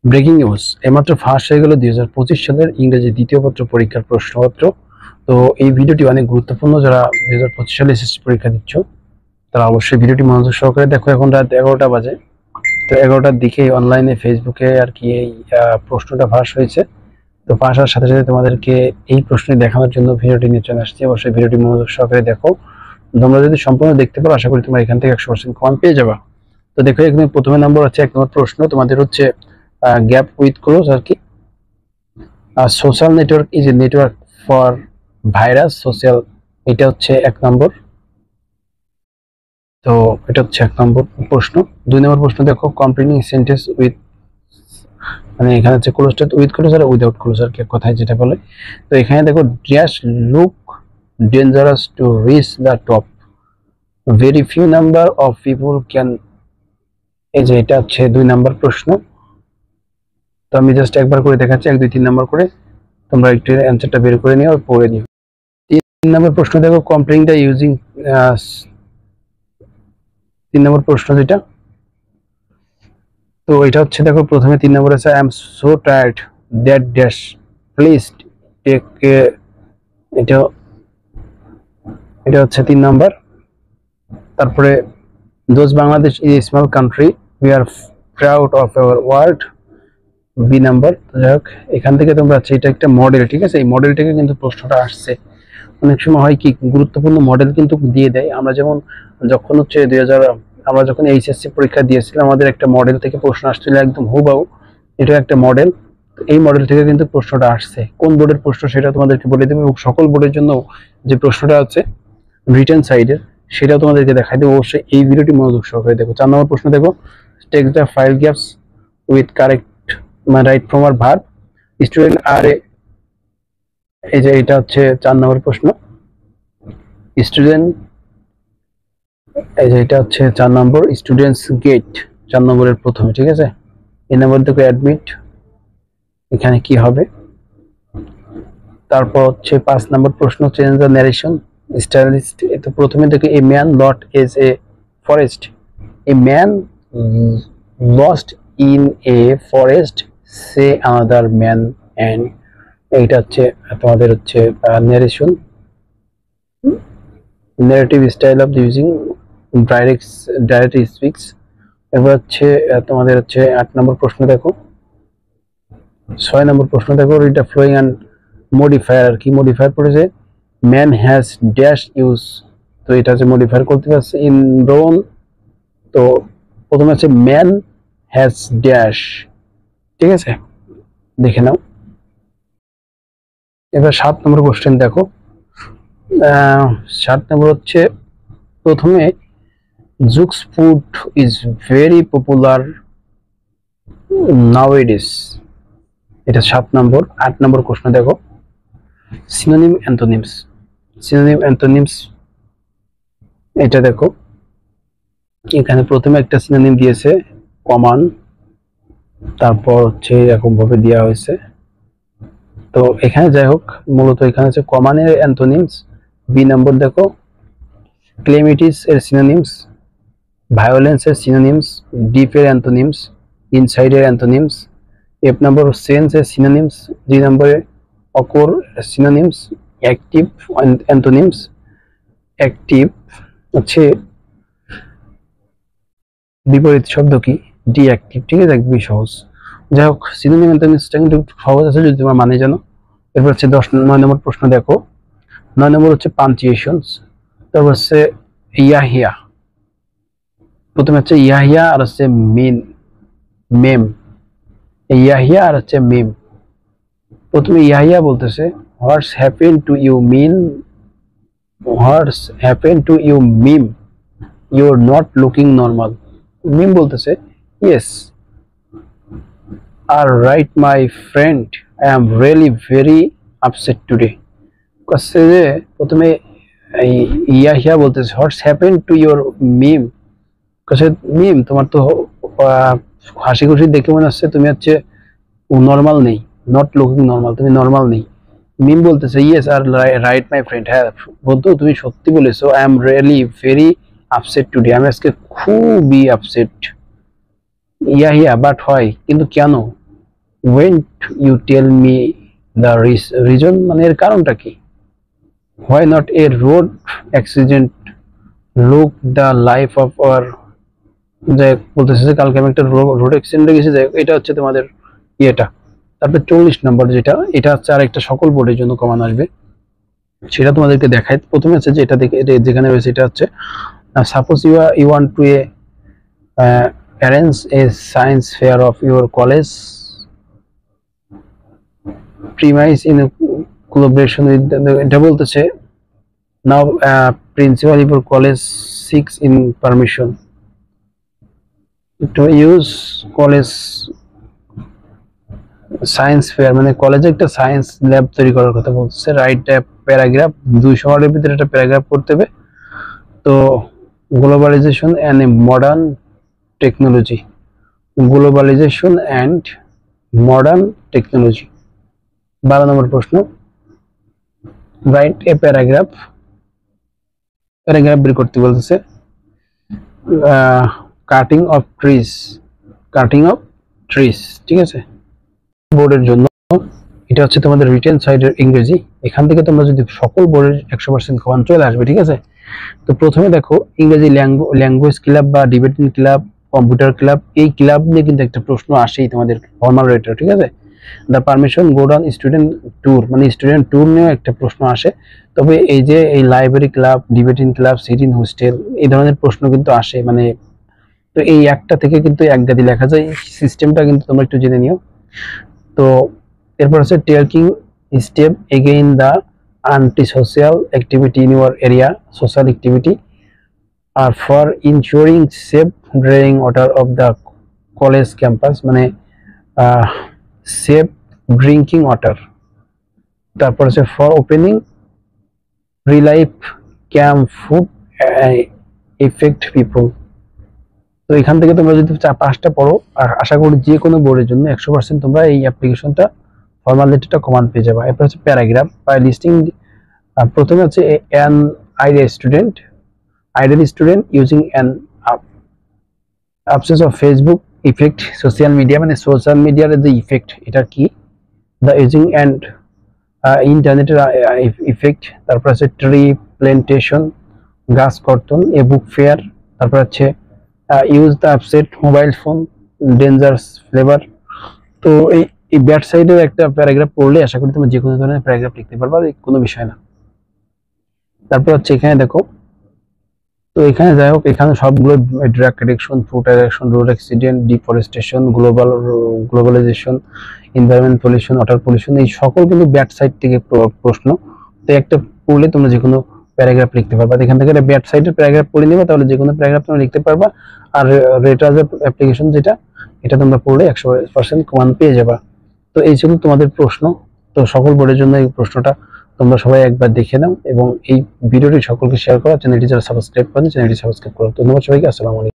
Breaking news এইমাত্র ফাঁস হয়ে গেল 2025 সালের ইংরেজি দ্বিতীয় পত্র পরীক্ষার প্রশ্নপত্র। তো এই ভিডিওটি অনেক গুরুত্বপূর্ণ। যারা 2025 সালে এসএসসি পরীক্ষা দিচ্ছ তারা অবশ্যই ভিডিওটি মনোযোগ সহকারে দেখো। এখন রাত 11টা বাজে। তো 11টার দিকে অনলাইনে ফেসবুকে আর কি এই প্রশ্নটা ফাঁস হয়েছে। তো ফাঁস হওয়ার সাথে সাথে তোমাদেরকে এই প্রশ্নটি দেখানোর জন্য ভিডিওটি নিয়ে চলে আসছি। অবশ্যই ভিডিওটি মনোযোগ সহকারে দেখো। তোমরা যদি সম্পূর্ণ দেখতে পারো আশা করি তোমরা এখান থেকে 100% কমন পেয়ে যাবা। তো দেখো এখানে প্রথমে নম্বর আছে, 1 নম্বর প্রশ্ন তোমাদের হচ্ছে গ্যাপ উইথ ক্লোজ আর কি। Social network is a network for virus social, এটা হচ্ছে 1 নম্বর। তো এটা হচ্ছে 1 নম্বর প্রশ্ন। 2 নম্বর প্রশ্ন দেখো, কমপ্লিটিং সেন্টেন্স উইথ, মানে এখানে হচ্ছে ক্লোজটা উইথ ক্লোজ আর উইদাউট ক্লোজ আর কি কথায় যেটা বলে। তো এখানে দেখো dash look dangerous to reach the top, very few number of people can, এই যে এটা হচ্ছে 2 নম্বর প্রশ্ন। তো আমি জাস্ট একবার করে দেখাচ্ছি, 1 2 3 নাম্বার করে তোমরা একটু অ্যান্সারটা বের করে নিও আর পড়ে নিও। 3 নম্বর প্রশ্ন দেখো, কমপ্লিটিং দ্য ইউজিং, 3 নম্বর প্রশ্ন যেটা, তো এটা হচ্ছে দেখো প্রথমে 3 নম্বর আছে, I am so tired that dash please take, এটা এটা হচ্ছে 3 নম্বর। তারপরে those Bangladesh is a small country we are proud of our world, B number. যাই হোক এখান থেকে তোমরা আছে, এটা একটা মডেল, ঠিক আছে, এই মডেল থেকে কিন্তু প্রশ্নটা আসছে। অনেক সময় হয় কি গুরুত্বপূর্ণ মডেল কিন্তু দিয়ে দেয়। আমরা যেমন যখন হচ্ছে 2000 আমরা যখন এইচএসসি পরীক্ষা দিয়েছিলাম আমাদের একটা মডেল থেকে প্রশ্ন আসছিল একদম হুবহু, এটা একটা মডেল। এই মডেল থেকে কিন্তু প্রশ্নটা আসছে। কোন বোর্ডের প্রশ্ন সেটা তোমাদেরকে বলে দেবে, এবং সকল বোর্ডের জন্য যে প্রশ্নটা আছে রিটেন সাইডের সেটাও তোমাদেরকে দেখাই দেবো। অবশ্যই এই ভিডিওটি মনোযোগ সহকারে দেখো। 4 নম্বর প্রশ্ন দেখো, take the fill gaps with correct right form আর ভার্ব, স্টুডেন্ট আর এ, এই যে এটা হচ্ছে 4 নম্বর প্রশ্ন। স্টুডেন্ট, এই যে এটা হচ্ছে 4 নম্বর, স্টুডেন্টস গেট 4 নম্বরের প্রথমে, ঠিক আছে। এই নম্বর দেখো অ্যাডমিট, এখানে কি হবে। তারপর হচ্ছে 5 নম্বর প্রশ্ন, চেঞ্জ দ্য ন্যারেশন স্টাইলিস্ট, তো প্রথমে দেখো a man lot is a forest, a man lost in a forest say another man and, এইটা হচ্ছে তোমাদের হচ্ছে narration, narrative style of using direct speaks। এবার হচ্ছে তোমাদের হচ্ছে 8 নম্বর প্রশ্ন দেখো, 6 নম্বর প্রশ্ন দেখো, read the following and modifier, কি মডিফায়ার পড়েছে, ম্যান হ্যাজ ড্যাশ ইউজ, তো এটা হচ্ছে মডিফায়ার করতে পারছে ইন ব্রাউন। তো প্রথমে আছে ম্যান হ্যাজ ড্যাশ, ঠিক আছে, দেখে নাও। এবার 7 নম্বর কোশ্চেন দেখো, 7 নম্বর হচ্ছে প্রথমে জুকস ফুড ইজ ভেরি পপুলার নাওএডেজ, এটা 7 নম্বর। 8 নম্বর প্রশ্ন দেখো, সিনোনিম অ্যান্টোনিমস, সিনোনিম অ্যান্টোনিমস, এটা দেখো এখানে প্রথমে একটা সিনোনিম দিয়েছে কমান, তারপর হচ্ছে এরকম ভাবে দেওয়া হয়েছে। তো এখানে যাই হোক মূলত এখানে হচ্ছে কমানের অ্যান্টোনিমস। বি নম্বর দেখো ক্লেমিটিস এর সিনোনিমস, ভায়োলেন্সের সিনোনিমস, ডিপের অ্যান্টোনিমস, ইনসাইডের অ্যান্টোনিমস। এফ নম্বর সেন্স এর সিনোনিমস, জি নম্বরে occur synonyms, active antonyms, active হচ্ছে বিপরীত শব্দ কি, ডিঅ্যাক্টিভ, ঠিক আছে, একদমই সহজ। যাই হোক সিনোনিম অ্যান্টোনিমসটা কিন্তু সহজ আছে যদি তোমরা মানে জানো। এরপর হচ্ছে 9 নম্বর প্রশ্ন দেখো, 9 নম্বর হচ্ছে পাঞ্চুয়েশনস। তারপর হচ্ছে ইয়াহিয়া, প্রথমে হচ্ছে ইয়াহিয়া আর হচ্ছে মিন মেম, ইয়াহিয়া আর হচ্ছে মিম। প্রথমে ইয়াহিয়া বলতেছে what's happen to you Mim, what's happen to you Mim, you are not looking normal. Mim বলতেছে yes are right my friend I am really very upset today. কাছে যে প্রথমে ইয়াহিয়া বলতেছে what's happen to your Mim, কাছে মিম তোমার তো হাসি খুশি দেখে মনে হচ্ছে তুমি হচ্ছে নর্মাল নেই, নট লুকিং নর্মাল, তুমি নর্মাল নেই। মিম বলতেছে yes are right my friend, হ্যাঁ বন্ধু তুমি সত্যি বলেছো, I am really very upset today, আমি আজকে খুবই আপসেট। ইয়াহিয়া বাট হয় কিন্তু কেন, won't you tell me the reason, মানে এর কারণটা কি? Why not a road accident look the life of our, যে বলতেছে যে কালকে আমি একটা রোড অ্যাক্সিডেন্টে গেছি, যাই এটা হচ্ছে তোমাদের ইয়েটা। তারপর 40 নম্বর যেটা, এটা হচ্ছে আর একটা সকল বোর্ডের জন্য কমান আসবে, সেটা তোমাদেরকে দেখায়। প্রথমে আছে যে এটা দেখে, যেখানে রয়েছে এটা হচ্ছে suppose you want to arrange a science fair of your college premise in a collaboration with এটা বলতেছে now principal of your college seeks in permission to use college science fair, মানে কলেজে একটা সায়েন্স ল্যাব তৈরি করার কথা বলতেছে। Write paragraph, 200 ওয়ার্ডের ভিতরে একটা প্যারাগ্রাফ করতে হবে। তো globalization and a modern technology, globalization and modern technology. 12 নম্বর প্রশ্ন, রাইট এ প্যারাগ্রাফ, প্যারাগ্রাফ বের করতে বলতেছে। Cutting of trees, cutting of trees, ঠিক আছে। বোর্ডের জন্য এটা হচ্ছে তোমাদের রিটেন সাইডের ইংরেজি। এখান থেকে তোমরা যদি সকল বোর্ডের 100% কমান চলে আসবে, ঠিক আছে। তো প্রথমে দেখো ইংরেজি ল্যাঙ্গুয়েজ ক্লাব বা ডিবেটিং ক্লাব, কম্পিউটার ক্লাব, এই ক্লাব নিয়ে কিন্তু একটা প্রশ্ন আসেই তোমাদের ফর্মাল রেটার, ঠিক আছে। The permission go down student tour, মানে স্টুডেন্ট ট্যুর নিয়েও একটা প্রশ্ন আসে। তবে এই যে এই library club, debating club, sitting hostel, এই ধরনের প্রশ্ন কিন্তু আসে, মানে তো এই একটা থেকে কিন্তু এক গাদি লেখা যায়। সিস্টেমটা কিন্তু তোমরা একটু জেনে নিও। তো এরপর আছে taking step again the anti social activity in your area, social activity আর for ensuring safe drinking water of the college campus, মানে সেফ ড্রিঙ্কিং ওয়াটার। তারপর আছে for opening relief camp food effect people. তো এখান থেকে তোমরা যদি 4-5টা পড়ো, আর আশা করি যে কোনো বোর্ডের জন্য 100% তোমরা এই অ্যাপ্লিকেশনটা ফর্মালিটিটা কমান পেয়ে যাবে। এরপর হচ্ছে প্যারাগ্রাফ বাই লিস্টিং, প্রথমে হচ্ছে an ideal student using an absence of Facebook effect social media, মানে সোশ্যাল মিডিয়ার যে ইফেক্ট এটা কি, দ্য ইউজিং অ্যান্ড ইন্টারনেটের ইফেক্ট। তারপর আছে ট্রি প্ল্যান্টেশন, গাছ কর্তন, এ বুক ফেয়ার। তারপর হচ্ছে use the upset mobile phone, dangerous flavour. তো এই ব্যাড সাইডের একটা প্যারাগ্রাফ পড়লে আশা করি তুমি যে কোনো ধরনের প্যারাগ্রাফ লিখতে পারবা, কোনো বিষয় না। তারপর হচ্ছে এখানে দেখো, তো এখানে যাই হোক, এখানে সবগুলো drug addiction, food addiction, road accident, deforestation, globalization, environment pollution, water pollution, এই সকল কিন্তু ব্যাড সাইড থেকে প্রশ্ন। তো একটা পড়লে তোমরা যে কোনো প্যারাগ্রাফ লিখতে পারবা। এখান থেকে একটা ব্যাড সাইডের প্যারাগ্রাফ পড়ে নেবে, তাহলে যে কোনো প্যারাগ্রাফ তোমরা লিখতে পারবা। আর রেটার্সের অ্যাপ্লিকেশন যেটা, এটা তোমরা পড়লে 100% কমান পেয়ে যাবা। তো এই ছিল তোমাদের প্রশ্ন। তো সকল বোর্ডের জন্য এই প্রশ্নটা তোমরা সবাই একবার দেখে নাও এবং এই ভিডিওটি সকলকে শেয়ার করো। চ্যানেলটি যারা সাবস্ক্রাইব করেন চ্যানেলটি সাবস্ক্রাইব করো। ধন্যবাদ সবাইকে, আসসালামু আলাইকুম।